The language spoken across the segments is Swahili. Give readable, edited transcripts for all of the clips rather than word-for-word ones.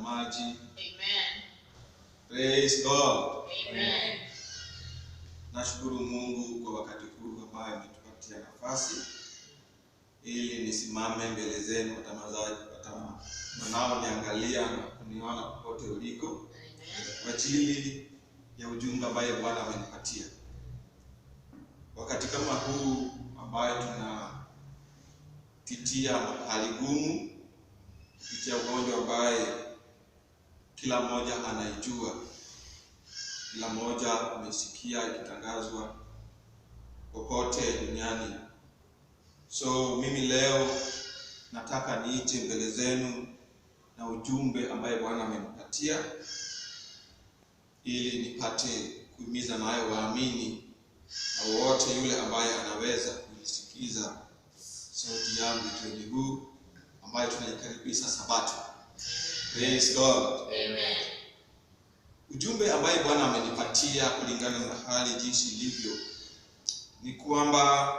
watazamaji. Amen. Praise God. Amen. Nashukuru Mungu kwa wakati huu ambao ametupatia nafasi ili nisimame mbele zenu watazamaji, wanaoniangalia na kuniona popote uliko, kwa ajili ya ujumbe ambao Bwana amenipatia. Wakati kama huu ambayo tunapitia hali gumu, kupitia ugonjwa ambaye kila mmoja anaijua, kila mmoja amesikia ikitangazwa popote duniani. So mimi leo nataka niite mbele zenu na ujumbe ambaye Bwana amenipatia ili nipate kuhimiza nayo waamini na wote yule ambaye anaweza kunisikiza sauti yangu jioni huu ambayo tunaikaribisha Sabato. Praise God. Amen. Ujumbe ambaye Bwana amenipatia kulingana na hali jinsi ilivyo ni kwamba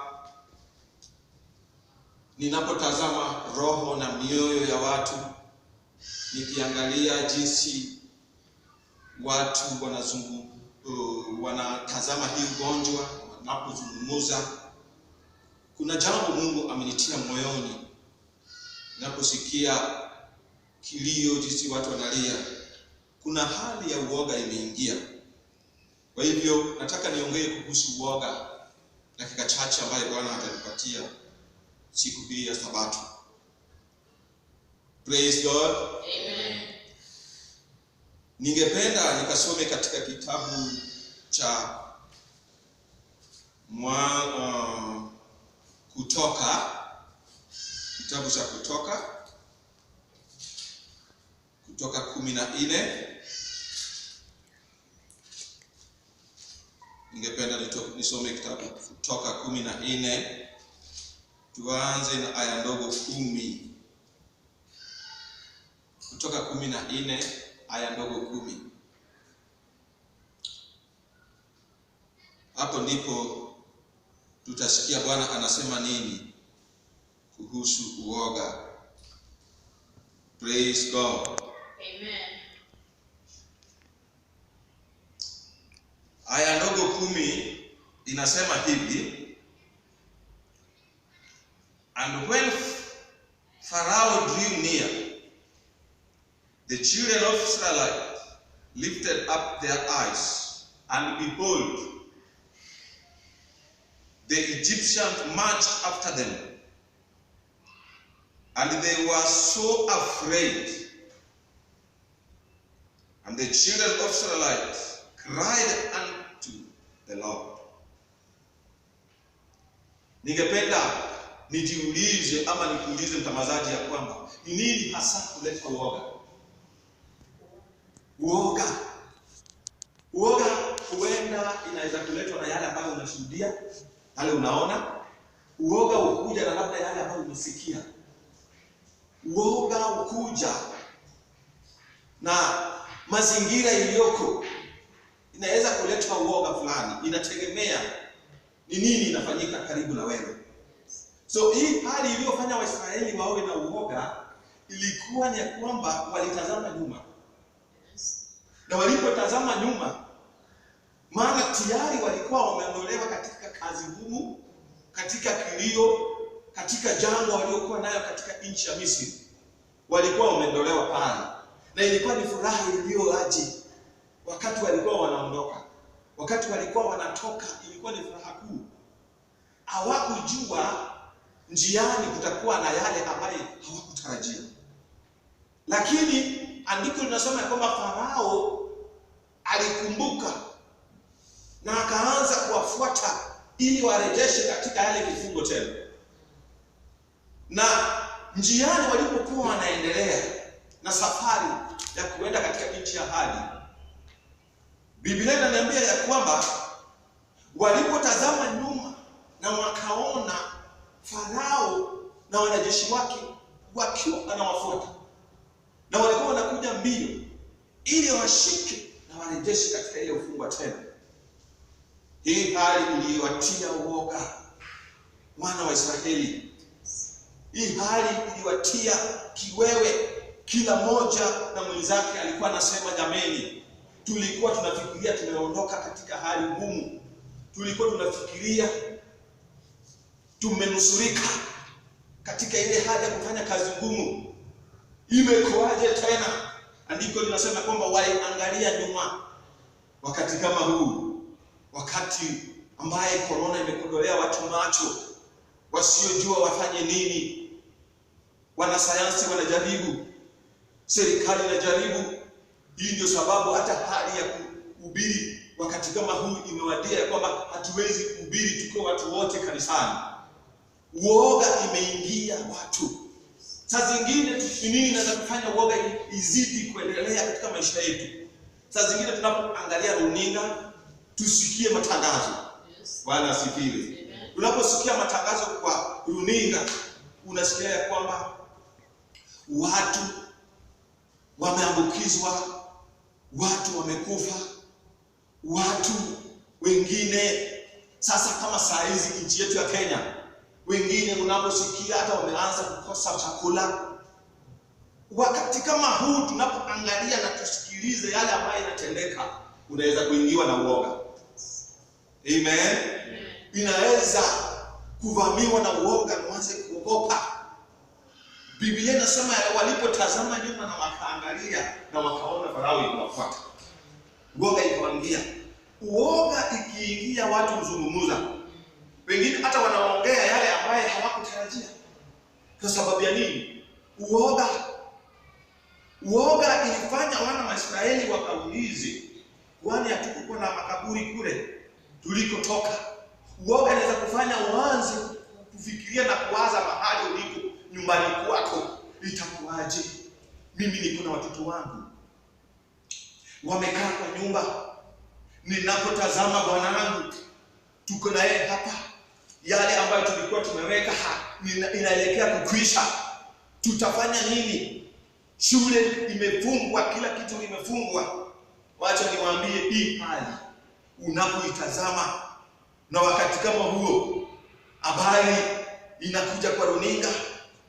ninapotazama roho na mioyo ya watu, nikiangalia jinsi watu wanatazama hii ugonjwa, wanapozungumza, kuna jambo Mungu amenitia moyoni. Ninaposikia kilio jinsi watu wanalia, kuna hali ya uoga imeingia. Kwa hivyo nataka niongee kuhusu uoga dakika chache ambayo Bwana atanipatia siku hii ya Sabato. Praise God. Amen. Ningependa nikasome katika kitabu cha Kutoka, kitabu cha Kutoka 14. Ningependa nisome kitabu Kutoka 14. Tuanze na aya ndogo 10. Kutoka 14 aya ndogo 10. Hapo ndipo tutasikia Bwana anasema nini kuhusu uoga. Praise God. Amen. Aya ndogo 10 inasema hivi: And when Pharaoh drew near, the children of Israel lifted up their eyes, and behold, the Egyptians marched after them, and they were so afraid. And the children of Israel cried unto the Lord. Ningependa nijiulize ama nikuulize mtazamaji ya kwamba ni nini hasa kuleta uoga? Uoga huenda inaweza kuletwa na yale ambayo unashuhudia, yale unaona. Uoga ukuja na labda yale ambayo umesikia. Uoga ukuja na mazingira iliyoko. Inaweza kuleta uoga fulani, inategemea ni nini inafanyika karibu na wewe. So hii hali iliyofanya Waisraeli wawe na uoga ilikuwa ni kwamba walitazama nyuma. Na walipotazama nyuma, maana tayari walikuwa wameondolewa katika kazi ngumu, katika kilio, katika jangwa waliokuwa nayo katika nchi ya Misri. Walikuwa wameondolewa pale. Na ilikuwa ni furaha iliyoaje wakati walikuwa wanaondoka. Wakati walikuwa wanatoka, ilikuwa ni furaha kuu. Hawakujua njiani kutakuwa na yale ambayo hawakutarajia. Lakini andiko linasema kwamba Farao alikumbuka na akaanza kuwafuata ili warejeshe katika yale vifungo tena. Na njiani walipokuwa wanaendelea na safari ya kuenda katika nchi ya ahadi, Biblia inaniambia ya kwamba walipotazama nyuma na wakaona Farao na wanajeshi wake wakiwa anawafuata, na walikuwa wanakuja mbio ili washike na warejeshe katika ile ufungwa tena. Hii hali iliwatia uoga wana wa Israeli. Hii hali iliwatia kiwewe kila mmoja na mwenzake alikuwa anasema, jameni, tulikuwa tunafikiria tumeondoka katika hali ngumu, tulikuwa tunafikiria tumenusurika katika ile hali ya kufanya kazi ngumu, imekuwaje tena? Andiko linasema kwamba waliangalia nyuma wakati kama huu, wakati ambaye korona imekodolea watu macho, wasiojua wafanye nini. Wanasayansi wanajaribu, serikali inajaribu. Hii ndio sababu hata hali ya kuhubiri wakati kama huu imewadia, ya kwamba hatuwezi kuhubiri tuko watu wote kanisani. Uoga imeingia watu. Saa zingine nini inaweza kufanya uoga izidi kuendelea katika maisha yetu? Saa zingine tunapoangalia runinga, tusikie matangazo. Bwana asifiwe. Unaposikia matangazo kwa runinga, unasikia ya kwamba watu wameambukizwa, watu wamekufa, watu wengine. Sasa kama saa hizi nchi yetu ya Kenya, wengine unaposikia hata wameanza kukosa chakula. Wakati kama huu tunapoangalia na tusikilize yale ambayo yanatendeka, unaweza kuingiwa na uoga. Amen. Inaweza kuvamiwa na uoga na uanze kuogopa. Biblia inasema walipotazama nyuma na wakaangalia na wakaona Farao inafuata, uoga ikawaingia. Uoga ikiingia, watu huzungumza, wengine hata wanaongea yale ambaye hawakutarajia. Kwa sababu ya nini? Uoga. Uoga ilifanya wana wa Israeli wakaulize, kwani hatukuwa na makaburi kule tulikotoka? Uoga inaweza kufanya uanze kufikiria na kuwaza mahali uliko, nyumbani kwako, itakuwaje? Mimi niko na watoto wangu wamekaa kwa nyumba, ninapotazama bwana wangu tuko na yeye hapa, yale ambayo tulikuwa tumeweka inaelekea kukwisha, tutafanya nini? Shule imefungwa, kila kitu imefungwa. Wacha niwaambie, hii hali unapoitazama na wakati kama huo habari inakuja kwa runinga,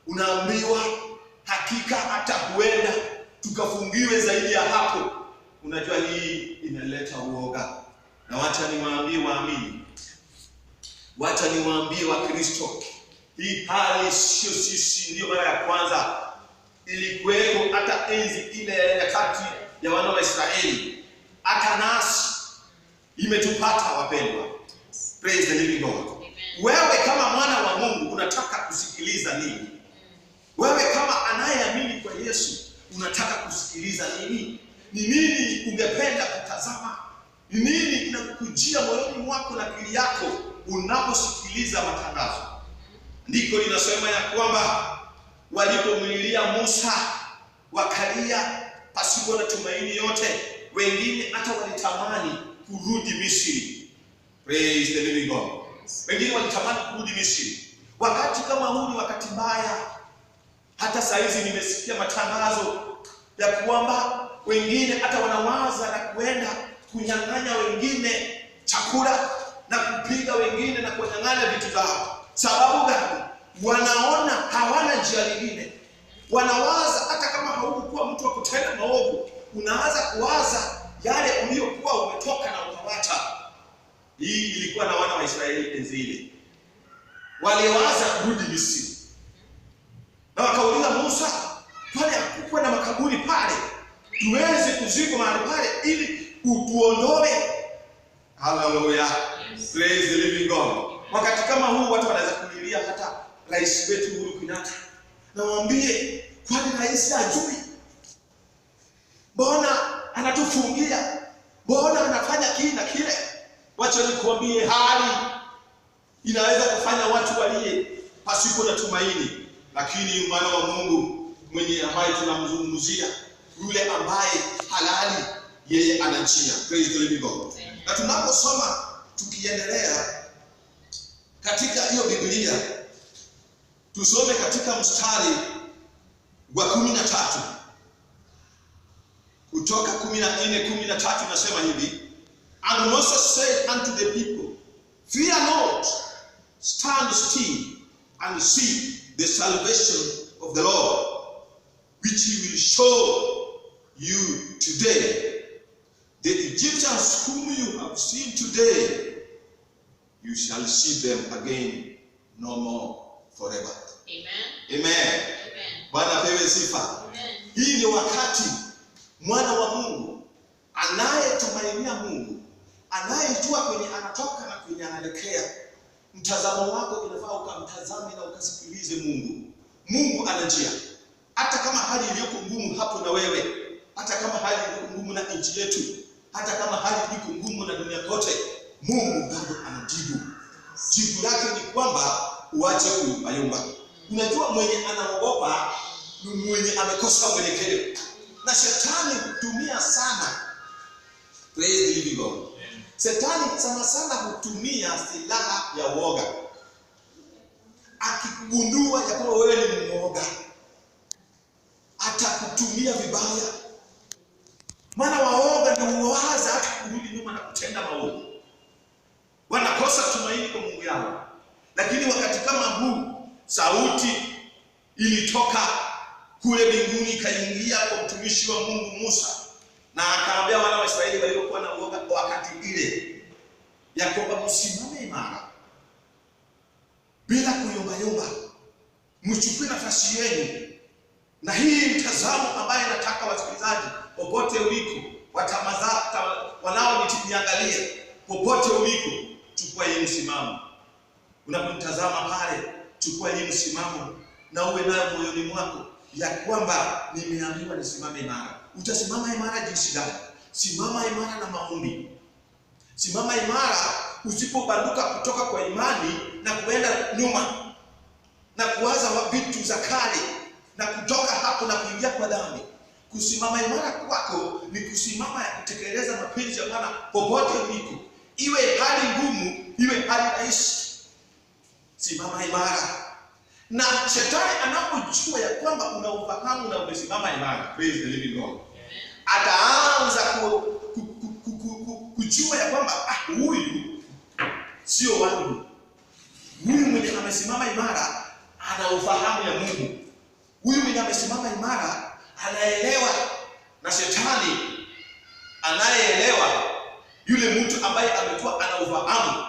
unaambiwa hakika hata huenda tukafungiwe zaidi ya hapo. Unajua hii inaleta uoga. Na wacha niwaambie waamini, wacha niwaambie wa Kristo, hii hali sio sisi ndio mara ya kwanza. Ilikuwepo hata enzi ile nyakati ya wana wa Israeli, hata nasi imetupata wapendwa. Praise the living God. Wewe kama mwana wa Mungu unataka kusikiliza nini? Wewe kama anayeamini kwa Yesu unataka kusikiliza nini? Ni nini ungependa kutazama? Ni nini kinakujia moyoni mwako na akili yako unaposikiliza matangazo? Ndiko linasema ya kwamba walipomlilia Musa wakalia pasipo na tumaini yote. Wengine hata walitamani kurudi Misri. Praise the living God. Wengine walitamani kurudi Misri. Wakati kama huu ni wakati mbaya. Hata saa hizi nimesikia matangazo ya kwamba wengine hata wanawaza na kuenda kunyang'anya wengine chakula na kupiga wengine na kunyang'anya vitu zao. Sababu gani? Wanaona hawana njia nyingine. Wanawaza hata kama haukuwa mtu wa kutenda maovu, unaanza kuwaza yale uliyokuwa umetoka na ukawacha. Hii ilikuwa na wana wa Israeli enzi ile. Waliwaza kurudi Misri. Na wakauliza Musa, pale hakukuwa na makaburi pale, tuweze kuzikwa mahali pale ili utuondoe. Hallelujah. Praise the living God. Wakati kama huu watu wanaweza kulilia hata rais wetu Uhuru Kenyatta. Na waambie, kwani rais hajui? Mbona anatufungia? Mbona anafanya kile na kile? Wacha nikuambie, hali inaweza kufanya watu walie pasipo na tumaini. Lakini mwana wa Mungu mwenye ambaye tunamzungumzia, yule ambaye halali, yeye ana njia. Praise the living God. Na tunaposoma tukiendelea katika hiyo Biblia, tusome katika mstari wa 13. Kutoka 14:13 nasema hivi: And Moses said unto the people, Fear not, stand still and see the salvation of the Lord, which he will show you today. The Egyptians whom you have seen today, you shall see them again no more forever. Amen. Amen. Bwana pewe sifa. Hii ni wakati mwana wa Mungu anayetumainia Mungu, anayejua kwenye anatoka na kwenye anaelekea, mtazamo wako inafaa ukamtazame na ukasikilize Mungu. Mungu ana njia. Hata kama hali iliyoko ngumu hapo na wewe, hata kama hali iliyoko ngumu na nchi yetu, hata kama hali iko ngumu na dunia kote, Mungu bado anajibu. Jibu lake ni kwamba uache kuyumbayumba. Unajua mwenye anaogopa ni mwenye amekosa mwelekeo. Na shetani hutumia sana, praise the living God. Shetani sana hutumia silaha ya uoga. Akigundua ya kwamba wewe ni mwoga, atakutumia vibaya. Maana waoga ndio waza hata kurudi nyuma na kutenda maovu. Wanakosa tumaini kwa Mungu yao. Lakini wakati kama huu, sauti ilitoka kule mbinguni ikaingia kwa mtumishi wa Mungu Musa, na akawaambia wana wa Israeli waliokuwa na uoga wakati ile ya kwamba msimame imara bila kuyumbayumba, mchukue nafasi yenu. Na hii mtazamo ambaye nataka wasikilizaji popote uliko, wanaoniangalia popote uliko, chukua hii msimamo. Unapomtazama pale, chukua hii msimamo na uwe nayo moyoni mwako ya kwamba nimeambiwa nisimame imara. Utasimama imara jinsi gani? Simama imara na maombi. Simama imara usipobanduka kutoka kwa imani na kuenda nyuma na kuwaza vitu za kale na kutoka hapo na kuingia kwa dhambi. Kusimama imara kwako ni kusimama ya kutekeleza mapenzi ya Bwana popote uliko. Iwe hali ngumu, iwe hali rahisi. Simama imara. Na shetani anapojua ya kwamba una ufahamu na umesimama imara, praise the living God, ataanza kujua ya kwamba huyu sio wangu. Huyu mwenye amesimama imara ana ufahamu ya Mungu. Huyu mwenye amesimama imara anaelewa. Na shetani anayeelewa, yule mtu ambaye amekuwa ana ufahamu,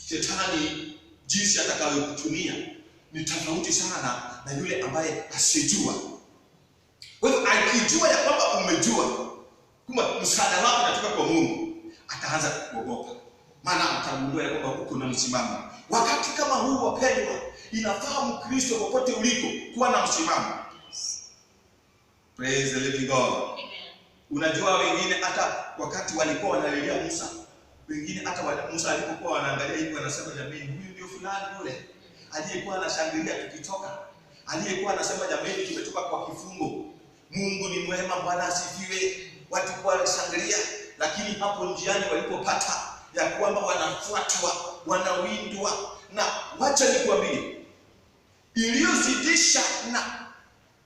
shetani jinsi atakavyokutumia ni tofauti sana na yule ambaye asijua. Kwa hivyo akijua ya kwamba umejua kwamba msaada wako unatoka kwa Mungu, ataanza kuogopa. Maana atagundua ya kwamba uko na msimamo. Wakati kama huu wapendwa, inafaa Mkristo popote uliko kuwa na msimamo. Praise the living God. Unajua wengine hata wakati walikuwa wanalilia Musa, wengine hata Musa alipokuwa wanaangalia hivi wanasema jamani, huyu ndio fulani yule aliyekuwa anashangilia tukitoka, aliyekuwa anasema jamani tumetoka kwa kifungo. Mungu ni mwema, Bwana asifiwe. Watu kwa wanashangilia, lakini hapo njiani walipopata ya kwamba wanafuatwa, wanawindwa. Na wacha nikwambie, iliyozidisha na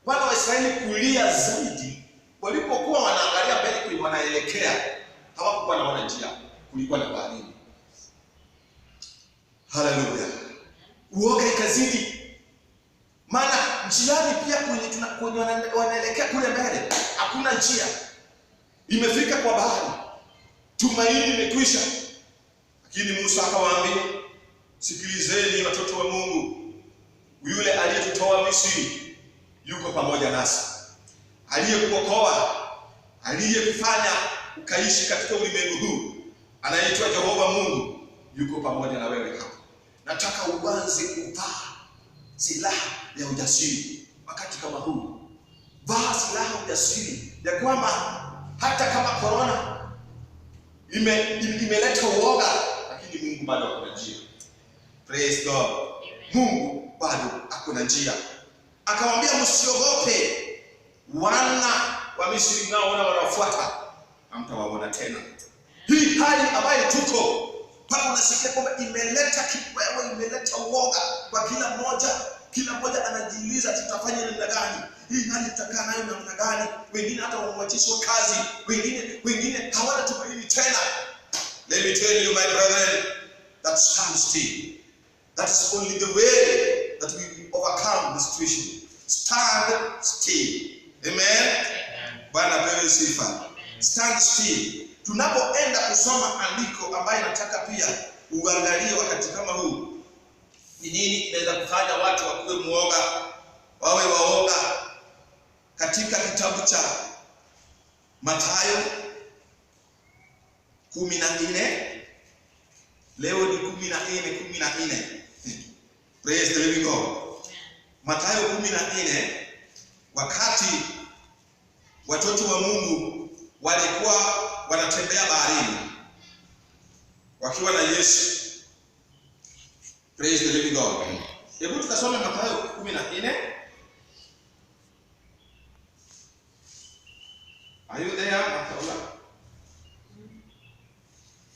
wana wa Israeli kulia zaidi, walipokuwa wanaangalia mbele kwenye wanaelekea, hawakuwa na njia, kulikuwa na bahari. Haleluya. Uoga ikazidi. Maana njiani pia kwenye wanaelekea kule mbele hakuna njia. Imefika kwa bahari. Tumaini limekwisha. Lakini Musa akawaambia, sikilizeni watoto wa Mungu. Yule aliyetutoa Misri yuko pamoja nasi. Aliyekuokoa, aliyekufanya ukaishi katika ulimwengu huu, anaitwa Jehova Mungu, yuko pamoja na wewe hapa. Nataka uanze kuvaa silaha ya ujasiri wakati kama huu. Vaa silaha ya ujasiri ya kwamba hata kama corona imeleta uoga, lakini Mungu bado ako na njia. Praise God. Mungu bado ako na njia. Akamwambia msiogope, wana wa Misri mnaoona wanafuata, hamtawaona tena. Hii hali ambayo tuko pale unasikia kwamba imeleta kiwewe, imeleta uoga kwa kila mmoja. Kila mmoja anajiuliza tutafanya namna gani? Hii hali tutakaa nayo namna gani? Wengine hata wamewachishwa kazi, wengine hawana tumaini tena. Let me tell you my brethren, that stand still. That is only the way that we overcome the situation. stand still. Amen. Bwana pewe sifa. Stand still. Tunapoenda kusoma andiko ambayo nataka pia uangalie wakati kama huu, ni nini inaweza kufanya watu wakuwe muoga, wawe waoga. Katika kitabu cha Mathayo 14, leo ni 14. Praise the living God. Mathayo 14, wakati watoto wa Mungu walikuwa wanatembea baharini wakiwa na Yesu. Praise the living God. Hebu tukasome Mathayo 14. Are you there, Mathayo?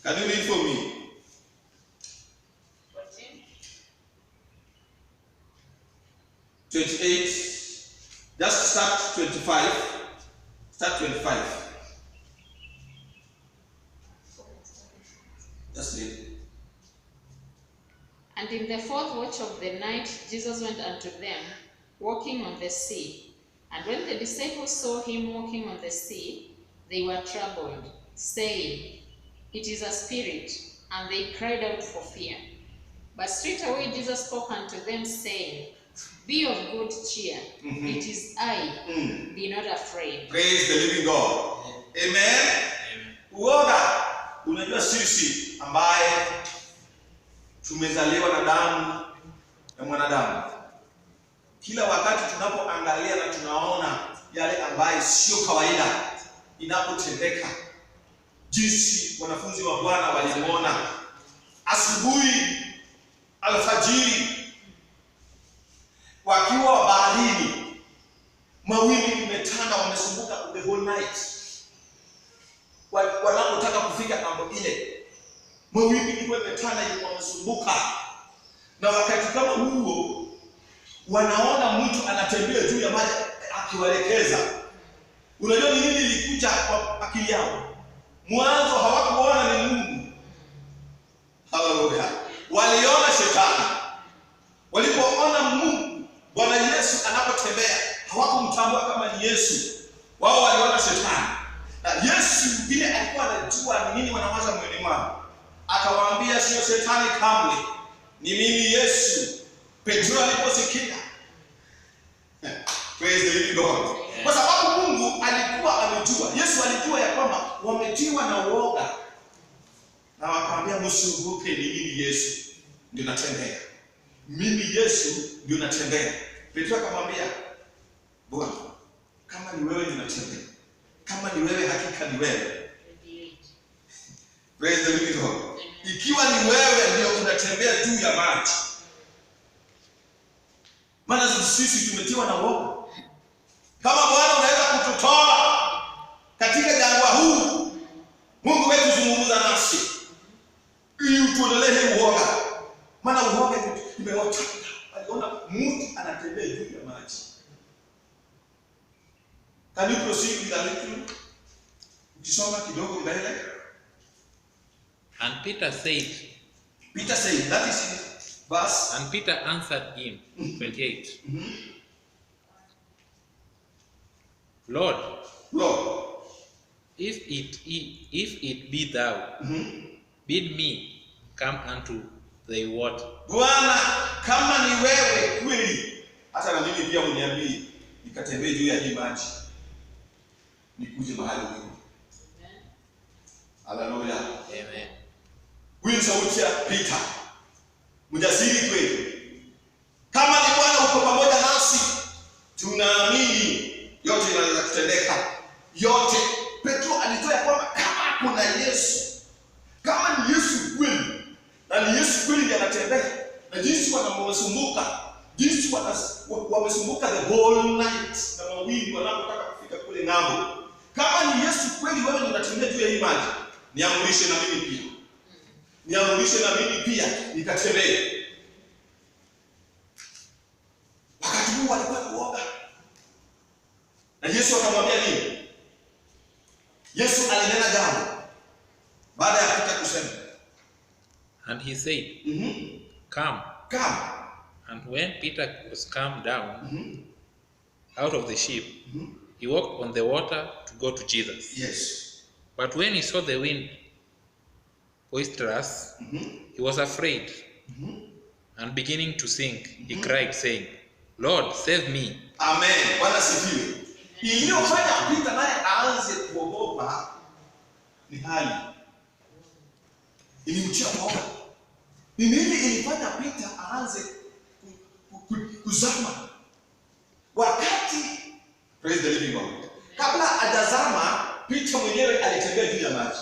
Can you read for me? 28. Just start 25. Start 25. Just read. And in the fourth watch of the night, Jesus went unto them, walking on the sea. And when the disciples saw him walking on the sea, they were troubled, saying, It is a spirit. And they cried out for fear. But straightway Jesus spoke unto them, saying, Be of good cheer. It is I. Be not afraid. Praise the living God. Amen. Uoga, unajua sisi ambaye tumezaliwa na damu ya mwanadamu, kila wakati tunapoangalia na tunaona yale ambaye sio kawaida inapotendeka, jinsi wanafunzi wa Bwana walimuona asubuhi, alfajiri, wakiwa baharini, mawimbi imetanda, wamesumbuka the whole night. Wanapotaka kufika kambo ile, mawimbi imetanda, wamesumbuka. Na wakati kama huo wanaona mtu anatembea juu ya maji akiwaelekeza. Unajua ni nini ilikuja kwa akili yao? Mwanzo hawakuona ni Mungu. Haleluya. Waliona shetani. Walipoona Mungu, Bwana Yesu anapotembea, hawakumtambua kama ni Yesu. Wao waliona shetani. Na Yesu vile alikuwa anajua ni nini wanawaza moyoni mwao, akawaambia sio shetani kamwe, ni mimi Yesu. Petro aliposikia, praise the living God. Kwa sababu Mungu alikuwa amejua, Yesu alijua ya kwamba wametiwa na uoga. Na wakamwambia msiogope, ni mimi Yesu ndio natembea. Mimi Yesu ndio natembea. Petro akamwambia, Bwana, kama ni wewe ndio natembea, kama ni wewe hakika ni wewe. Praise the living God. Ikiwa ni wewe ndio unatembea juu ya maji, maana sisi tumetiwa na uoga. Kama Bwana unaweza kututoa katika jangwa huu, Mungu wetu zungumza nasi ili utuondolee uoga. Maana uoga imewataka. Aliona mtu anatembea juu ya maji. Can you proceed with a little? Ukisoma kidogo mbele. And Peter said, that is in verse. And Peter answered him, 28. Lord, if it be thou, bid me come unto thy water. Bwana, kama ni wewe kweli, hata na mimi pia uniambie nikatembee juu ya hii maji, nikuje mahali huko. Haleluya. Amen. Huyu sauti ya Peter, mjasiri kweli. Kama ni Bwana uko pamoja nasi, tunaamini yote inaweza kutendeka. Yote. Petro alijua kwamba kama kuna Yesu, kama ni Yesu kweli, na ni Yesu kweli ndiye anatembea, na jinsi wanamsumbuka, jinsi wamesumbuka the whole night na mawimbi wanapotaka kufika kule ng'ambo. Kama ni Yesu kweli, wewe ndio unatembea juu ya hii maji, niamrishe na mimi pia. Niamrishe na mimi pia nikatembee. Wakati huu walikuwa kuoga. Na Yesu akamwambia nini? Yesu alinena jambo baada ya Peter kusema. And he said, Come. Come. And when Peter was come down, out of the ship, he walked on the water to go to Jesus. Yes. But when he saw the wind boisterous, he was afraid, and beginning to sink, he cried, saying, Lord, save me. Amen. Bwana sifiwe. Iliyofanya Peter naye aanze kuogopa ni hali ilimtia woga. Ni nini ilifanya Peter aanze kuzama? Wakati, praise the living God, kabla hajazama, Peter mwenyewe alitembea juu ya maji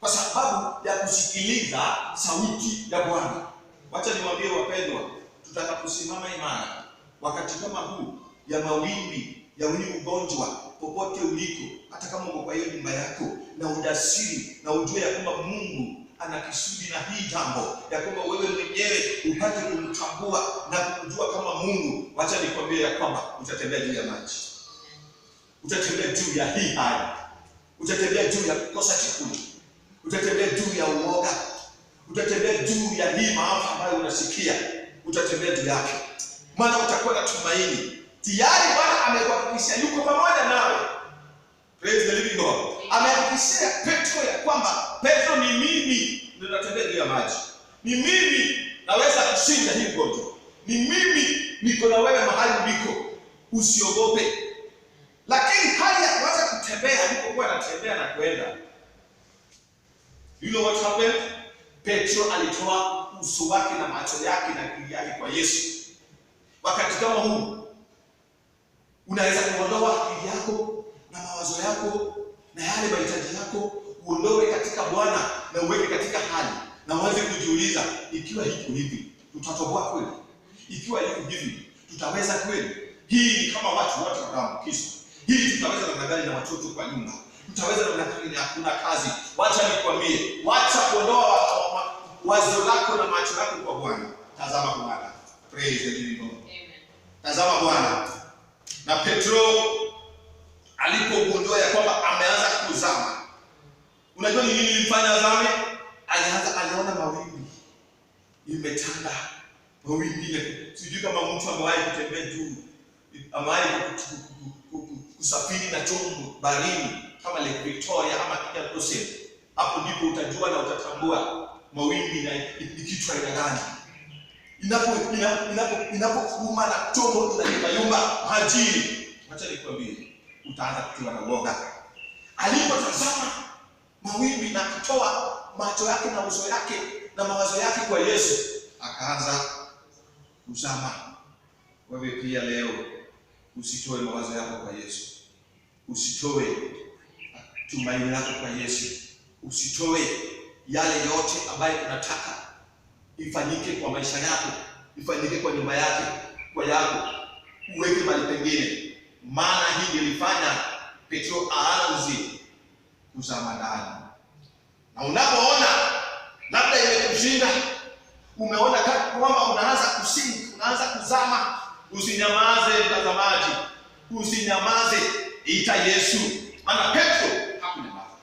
kwa sababu ya kusikiliza sauti ya Bwana. Wacha niwaambie wapendwa, tutakaposimama imara wakati kama huu ya mawimbi ya ugonjwa, popote uliko, hata kama uko kwa hiyo nyumba yako, na ujasiri na ujue ya kwamba Mungu ana kusudi na hii jambo, ya kwamba wewe mwenyewe upate kumtambua na kumjua kama Mungu. Wacha nikwambie ya kwamba utatembea juu ya maji, utatembea juu ya hii hali, utatembea juu ya kukosa chakula, utatembea juu ya uoga, utatembea juu ya hii maafa ambayo unasikia, utatembea juu yake, maana utakuwa na tumaini. Tayari Bwana amekuhakikishia yuko pamoja nawe. Praise the living God. Amehakikishia Petro ya kwamba Petro, ni mimi ndio natembea juu ya maji. Ni mimi naweza kushinda hii ugonjwa. Ni mimi niko na wewe mahali uliko. Usiogope. Lakini hali ya kuanza kutembea, alipokuwa anatembea na kwenda, you know what happened? Petro alitoa uso wake na macho yake na akili yake kwa Yesu. Wakati kama huu unaweza kuondoa akili yako na mawazo yako na yale mahitaji yako, uondoe katika Bwana na uweke katika hali, na uanze kujiuliza, ikiwa hiki hivi tutatoboa kweli? Ikiwa hiki hivi tutaweza kweli? Hii ni kama watu wataambukizwa. Hii tutaweza namna gani na watoto kwa nyumba? Tutaweza namna gani na hakuna kazi? Wacha nikwambie, wacha kuondoa wazo lako na macho yako kwa Bwana. Tazama Bwana. Praise the living God. Amen. Tazama Bwana. Na Petro alipogundua ya kwamba ameanza kuzama, unajua ni nini ilimfanya azame? Aliona mawimbi imetanda, mawimbi. Sijui kama mtu amewahi kutembea juu, amewahi kusafiri na chombo baharini kama Lake Victoria ama Indian Ocean. Hapo ndipo utajua na utatambua mawimbi ni kitu aina gani. Inapokuuma na chombo inayumba majini, wacha nikwambie, utaanza kuwa na uoga. Alipotazama mawimbi na kutoa macho yake na uso yake na mawazo yake kwa Yesu, akaanza kuzama. Wewe pia leo usitoe mawazo yako kwa Yesu, usitoe tumaini lako kwa Yesu, usitoe yale yote ambayo unataka ifanyike kwa maisha yako, ifanyike kwa nyumba yake, kwa yako, uweke mahali pengine. Maana hii ilifanya Petro aanze kuzama ndani. Na unapoona labda imekushinda, umeona kwamba unaanza kusinki, unaanza kuzama, usinyamaze mtazamaji, usinyamaze, ita Yesu. Maana Petro hakunyamaza.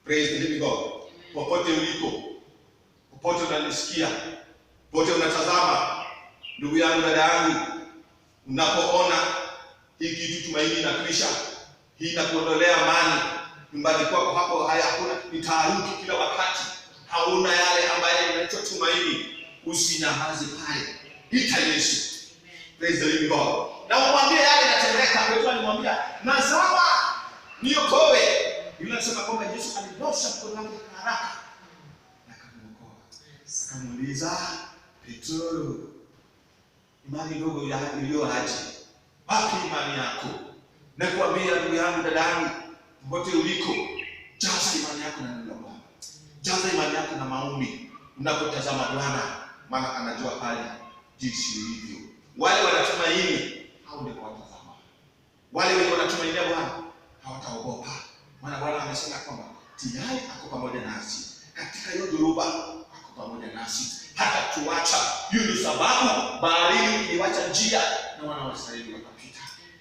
Praise the living God. Popote uliko, popote unanisikia, popote unatazama, ndugu yangu, dada yangu, unapoona hii kitu tumaini inakwisha, hii inakuondolea amani nyumbani kwako, hapo hakuna nitaharuki kila wakati, hauna yale ambayo yanaitwa tumaini, usinyamaze pale, ita Yesu. Praise the living God. Na umwambie yale yanatendeka. Petro alimwambia, nazama, niokoe. Yule anasema kwamba Yesu alinyosha mkono wake haraka na akamuokoa. Akamuuliza, Petro, imani ndogo iliyo haji, wapi imani yako? Na kuambia ndugu yangu, dada yangu, popote uliko, jaza imani yako na neno la Bwana. Jaza imani yako na maombi unapotazama Bwana, maana anajua hali jinsi ilivyo. Wale wanatumaini hao ndio watazama. Wale wenye wanatumainia Bwana hawataogopa. Maana Bwana amesema kwamba tayari ako pamoja nasi. Katika hiyo dhoruba ako pamoja nasi. Hata tuacha. Hiyo ndio sababu baharini iliwacha njia na wana wa Israeli wakapita.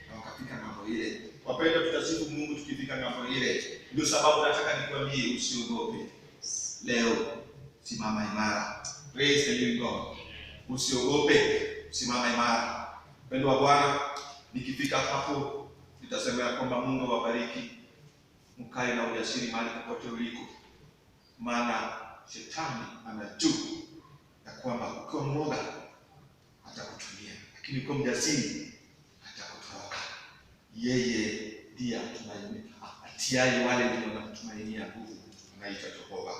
Na wakafika ng'ambo ile. Wapendwa, tutasifu Mungu tukifika ng'ambo ile. Ndio sababu nataka nikwambie usiogope. Leo simama imara. Praise the living God. Usiogope, simama imara. Mpendwa wa Bwana, Nikifika hapo nitasema ya kwamba Mungu awabariki, mkae na ujasiri mahali popote uliko, maana shetani anajua ya kwamba ukiwa mwoga atakutumia, lakini ukiwa mjasiri atakutoroka. Yeye ndiye atiaye wale wanaomtumainia nguvu, anaitwa Jehova.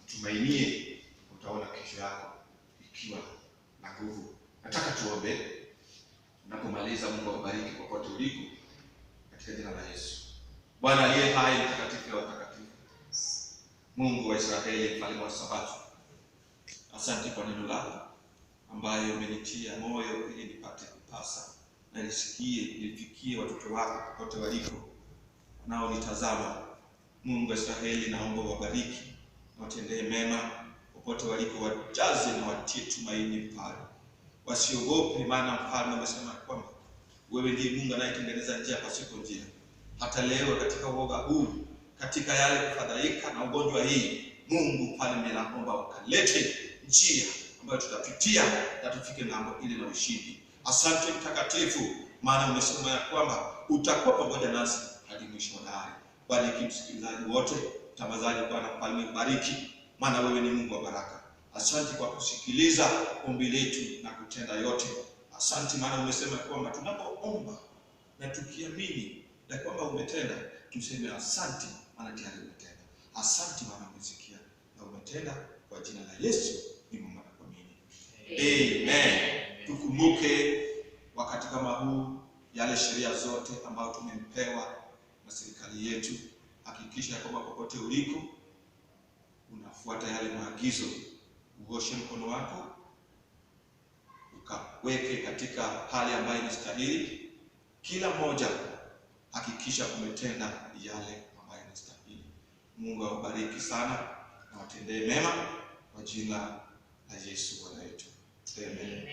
Mtumainie, utaona kesho yako ikiwa na nguvu. Nataka tuombe. Napomaliza, Mungu awabariki popote uliko katika jina la Yesu. Bwana aliye hai, mtakatifu wa watakatifu, Mungu wa Israeli, mfalme wa Sabato, asante kwa neno lako ambayo umenitia moyo ili nipate kupasa na nisikie, nilifikie watoto wako popote waliko nao nitazama. Mungu wa Israeli, naomba wabariki na watendee mema popote waliko, wajaze na watie tumaini pale, wasiogope, maana mfalme amesema kwamba wewe ndiye Mungu anayetengeneza njia pasipo njia. Hata leo katika uoga huu, katika yale kufadhaika na ugonjwa hii, Mungu mfalme, naomba ukalete njia ambayo tutapitia na tufike ng'ambo ile na ushindi. Asante mtakatifu, maana umesema ya kwamba utakuwa pamoja nasi hadi mwisho wa dahari. Bariki msikilizaji wote, tafadhali Bwana mfalme, bariki, maana wewe ni Mungu wa baraka. Asante kwa kusikiliza ombi letu na kutenda yote. Asante maana umesema kwamba tunapoomba na tukiamini na kwamba umetenda, tuseme asante, maana tayari umetenda. Asante maana umesikia na umetenda. Kwa jina la Yesu nimeomba na kuamini. Amen. Tukumbuke wakati kama huu yale sheria zote ambayo tumepewa na serikali yetu. Hakikisha kwamba popote uliko unafuata yale maagizo. Uoshe mkono wako, ukaweke katika hali ambayo inastahili. Kila mmoja hakikisha umetenda yale ambayo inastahili. Mungu awabariki sana na watendee mema kwa jina la Yesu Bwana wetu. Amen.